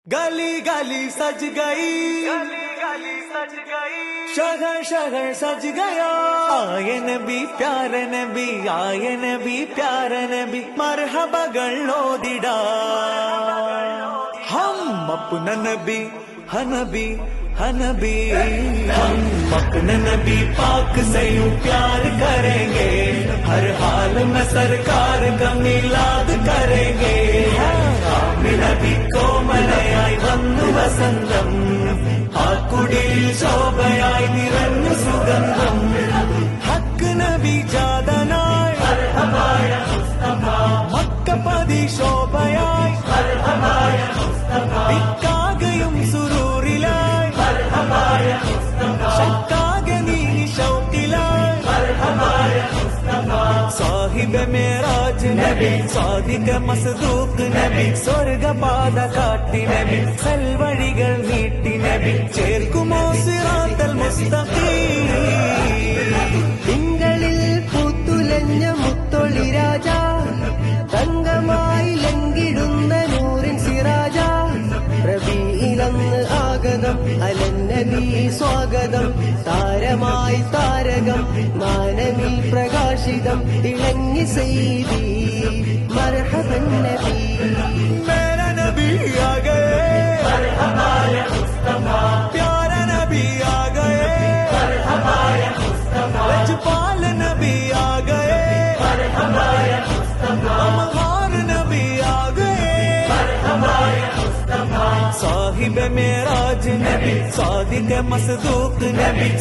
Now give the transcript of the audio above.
गली गली सज गई, गली गली सज गई, शहर शहर सज गया। आए नबी प्यारे नबी, आए नबी प्यारे नबी, मरहबകൾ ഓതിടാ। हम अपना नबी हनबी हनबी, हम अपने नबी पाक से यूं प्यार करेंगे, हर हाल में सरकार का मिलाद करेंगे। നബി കോമലയായി വന്നു വസന്തം, ആ കുടിൽ ശോഭയായി നിറഞ്ഞു സുഗന്ധം। ഹക്ക് നബി ജാതനായി മക്കപതി ശോഭയായി, ദിക്കാകയും സുരൂറിലായി, ശക്കാകെ നീ ശൗക്കിലായി। സാഹിബ് മേറാജ് നബി, സാദിഖ് മസ്ദൂഖ് നബി, സ്വർഗപാത കാട്ടി നബി, സൽവഴികൾ നീട്ടി നബി, ചേർക്കുമോ സിറാത്തൽ മുസ്തഖീം। തിങ്കളിൽ പൂത്തുലഞ്ഞ മുത്തൊളി രാജ, തങ്കമായി ലംഘിടുന്ന നൂറിൻ സിറാജ, റബീഇലന്ന് ആഗതം അലന്നബി സ്വാഗതം, താരമായി താരകം മാനമി പ്രകാശിതം, തിളങ്ങി സയ്യിദി മർഹബൻ നബി। മേരാ നബി ആ ഗയേ, മർഹബാ യാ മുസ്തഫാ, പ്യാരാ നബി ആ ഗയേ, മർഹബാ യാ മുസ്തഫാ, ലജ്പാൽ നബി ആ ഗയേ, മർഹബാ യാ മുസ്തഫാ, അമഹാർ നബി ആ ഗയേ, മർഹബാ യാ മുസ്തഫാ, സാഹിബ് മേറാജ് നബി, സാദിഖ് മസ്ദൂഖ് നബി।